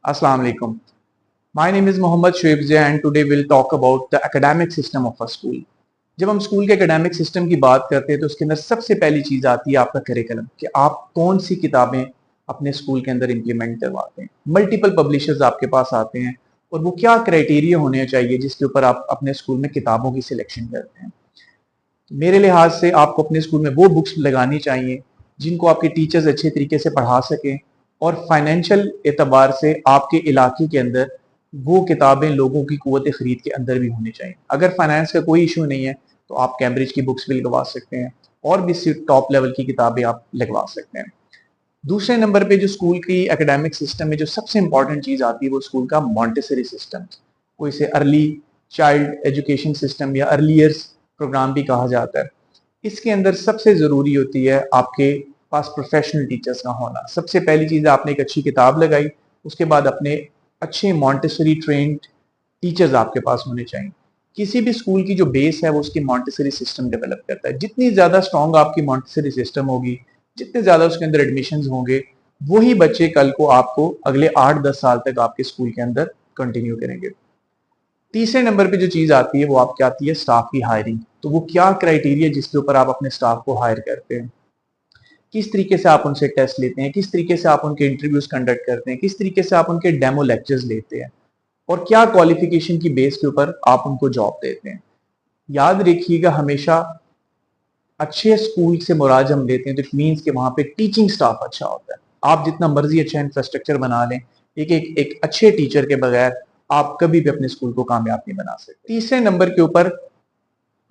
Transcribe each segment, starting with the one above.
Assalamu alaikum. My name is Mohammad Shoaib Zia and today we'll talk about the academic system of a school. जब हम school के academic system की बात करते हैं तो उसके अंदर सबसे पहली चीज आती है आपका करिकुलम कि आप कौन सी किताबें अपने स्कूल के अंदर इंप्लीमेंट करवाते हैं। मल्टीपल पब्लिशर्स आपके पास आते हैं और वो क्या क्राइटेरिया होने चाहिए जिसके ऊपर आप अपने स्कूल में किताबों की सिलेक्शन करते हैं। मेरे लिहाज से आपको अपने स्कूल में वो बुक्स लगानी चाहिए जिनको आपके टीचर्स अच्छे तरीके से पढ़ा सकें और फाइनेंशियल एतबार से आपके इलाके के अंदर वो किताबें लोगों की कुव्वत खरीद के अंदर भी होनी चाहिए। अगर फाइनेंस का कोई इशू नहीं है तो आप कैम्ब्रिज की बुक्स भी लगवा सकते हैं और भी टॉप लेवल की किताबें आप लगवा सकते हैं। दूसरे नंबर पे जो स्कूल की एकेडमिक सिस्टम में जो सबसे इंपॉर्टेंट चीज आती है वो स्कूल का मॉन्टेसरी सिस्टम, को इसे अर्ली चाइल्ड एजुकेशन सिस्टम या अर्ली ईयर्स प्रोग्राम भी कहा जाता है। इसके अंदर सबसे जरूरी होती है आपके पास प्रोफेशनल टीचर्स का होना। सबसे पहली चीज आपने एक अच्छी किताब लगाई, उसके बाद अपने अच्छे मॉन्टेसरी ट्रेंड टीचर्स आपके पास होने चाहिए। किसी भी स्कूल की जो बेस है वो उसकी मॉन्टेसरी सिस्टम डेवलप करता है। जितनी ज्यादा स्ट्रॉन्ग आपकी मॉन्टेसरी सिस्टम होगी, जितने ज्यादा उसके अंदर एडमिशन होंगे, वही बच्चे कल को आपको अगले 8-10 साल तक आपके स्कूल के अंदर कंटिन्यू करेंगे। तीसरे नंबर पे जो चीज आती है वो आपकी आती है स्टाफ की हायरिंग। तो वो क्या क्राइटेरिया जिसके ऊपर आप अपने स्टाफ को हायर करते हैं, किस तरीके से आप उनसे टेस्ट लेते हैं, किस तरीके से आप उनके इंटरव्यूज कंडक्ट करते हैं, किस तरीके से आप उनके डेमो लेक्चर्स लेते हैं और क्या क्वालिफिकेशन की बेस के ऊपर आप उनको जॉब देते हैं। याद रखिएगा, हमेशा अच्छे स्कूल से मुराद हम लेते हैं तो इट मीन्स कि वहां पे टीचिंग स्टाफ अच्छा होता है। आप जितना मर्जी अच्छा इंफ्रास्ट्रक्चर बना लें, एक अच्छे टीचर के बगैर आप कभी भी अपने स्कूल को कामयाब नहीं बना सकते। तीसरे नंबर के ऊपर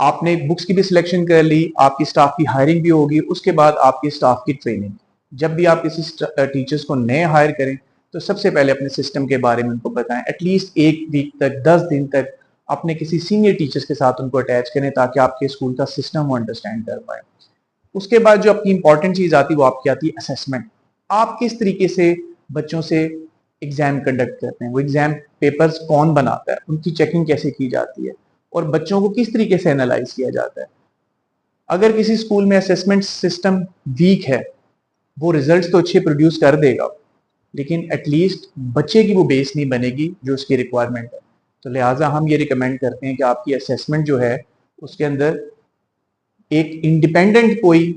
आपने बुक्स की भी सिलेक्शन कर ली, आपकी स्टाफ की हायरिंग भी होगी, उसके बाद आपकी स्टाफ की ट्रेनिंग। जब भी आप किसी टीचर्स को नए हायर करें तो सबसे पहले अपने सिस्टम के बारे में उनको बताएं। एटलीस्ट 1 वीक तक, 10 दिन तक अपने किसी सीनियर टीचर्स के साथ उनको अटैच करें ताकि आपके स्कूल का सिस्टम वो अंडरस्टैंड कर पाए। उसके बाद जो आपकी इंपॉर्टेंट चीज आती है वो आपकी आती है असेसमेंट। आप किस तरीके से बच्चों से एग्जाम कंडक्ट करते हैं, वो एग्जाम पेपर्स कौन बनाता है, उनकी चेकिंग कैसे की जाती है और बच्चों को किस तरीके से एनालाइज किया जाता है। अगर किसी स्कूल में असेसमेंट सिस्टम वीक है, वो रिजल्ट्स तो अच्छे प्रोड्यूस कर देगा लेकिन एटलीस्ट बच्चे की वो बेस नहीं बनेगी जो उसकी रिक्वायरमेंट है। तो लिहाजा हम ये रिकमेंड करते हैं कि आपकी असेसमेंट जो है उसके अंदर एक इंडिपेंडेंट कोई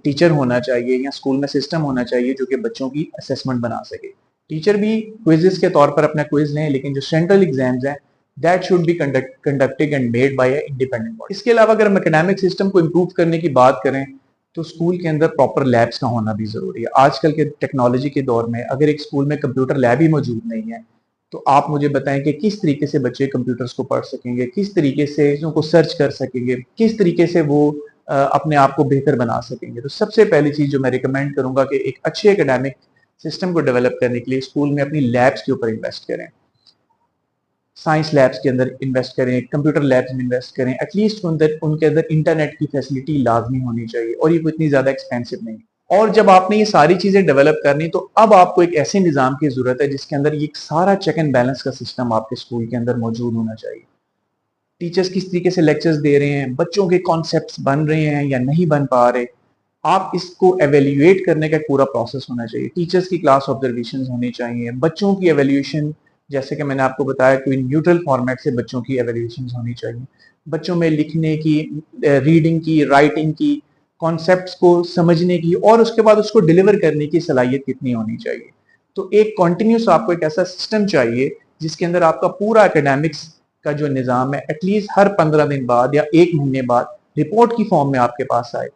टीचर होना चाहिए या स्कूल में सिस्टम होना चाहिए जो कि बच्चों की असेसमेंट बना सके। टीचर भी क्विजेस के तौर पर अपना क्विज लें लेकिन जो सेंट्रल एग्जाम्स हैं that should be conducted and made by independent body. इसके अलावा अगर हम एकेडमिक सिस्टम को इम्प्रूव करने की बात करें तो स्कूल के अंदर प्रॉपर लैब्स का होना भी जरूरी है। आजकल के टेक्नोलॉजी के दौर में अगर एक स्कूल में कंप्यूटर लैब ही मौजूद नहीं है तो आप मुझे बताएं कि किस तरीके से बच्चे कंप्यूटर्स को पढ़ सकेंगे, किस तरीके से उनको सर्च कर सकेंगे, किस तरीके से वो अपने आप को बेहतर बना सकेंगे। तो सबसे पहली चीज जो मैं रिकमेंड करूंगा कि एक अच्छे एकेडमिक सिस्टम को डेवलप करने के लिए स्कूल में अपनी लैब्स के ऊपर इन्वेस्ट करें। साइंस लैब्स के अंदर इन्वेस्ट करें, कंप्यूटर लैब्स में इन्वेस्ट करें। एटलीस्ट उनके अंदर इंटरनेट की फैसिलिटी लाजमी होनी चाहिए और ये इतनी ज्यादा एक्सपेंसिव नहीं। और जब आपने ये सारी चीजें डेवलप करनी तो अब आपको एक ऐसे निजाम की जरूरत है जिसके अंदर ये सारा चेक एंड बैलेंस का सिस्टम आपके स्कूल के अंदर मौजूद होना चाहिए। टीचर्स किस तरीके से लेक्चर्स दे रहे हैं, बच्चों के कॉन्सेप्ट्स बन रहे हैं या नहीं बन पा रहे, आप इसको एवेल्युएट करने का पूरा प्रोसेस होना चाहिए। टीचर्स की क्लास ऑब्जर्वेशन होनी चाहिए, बच्चों की एवेल्यूएशन, जैसे कि मैंने आपको बताया कि न्यूट्रल फॉर्मेट से बच्चों की एवेल्यूएशन होनी चाहिए। बच्चों में लिखने की, रीडिंग की, राइटिंग की, कॉन्सेप्ट्स को समझने की और उसके बाद उसको डिलीवर करने की सलाहियत कितनी होनी चाहिए। तो एक कॉन्टिन्यूस आपको एक ऐसा सिस्टम चाहिए जिसके अंदर आपका पूरा एकेडमिक्स का जो निज़ाम है एटलीस्ट हर 15 दिन बाद या 1 महीने बाद रिपोर्ट की फॉर्म में आपके पास आए।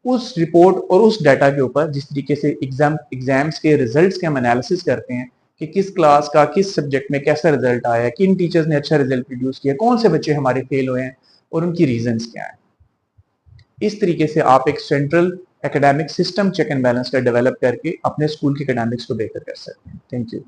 उस रिपोर्ट और उस डाटा के ऊपर जिस तरीके से एग्जाम्स के रिजल्ट्स के हम एनालिसिस करते हैं कि किस क्लास का किस सब्जेक्ट में कैसा रिजल्ट आया है, किन टीचर्स ने अच्छा रिजल्ट प्रोड्यूस किया, कौन से बच्चे हमारे फेल हुए हैं और उनकी रीजंस क्या है। इस तरीके से आप एक central academic system check and balance का डेवलप करके अपने स्कूल के एकेडमिक्स को बेहतर कर सकते हैं। Thank you.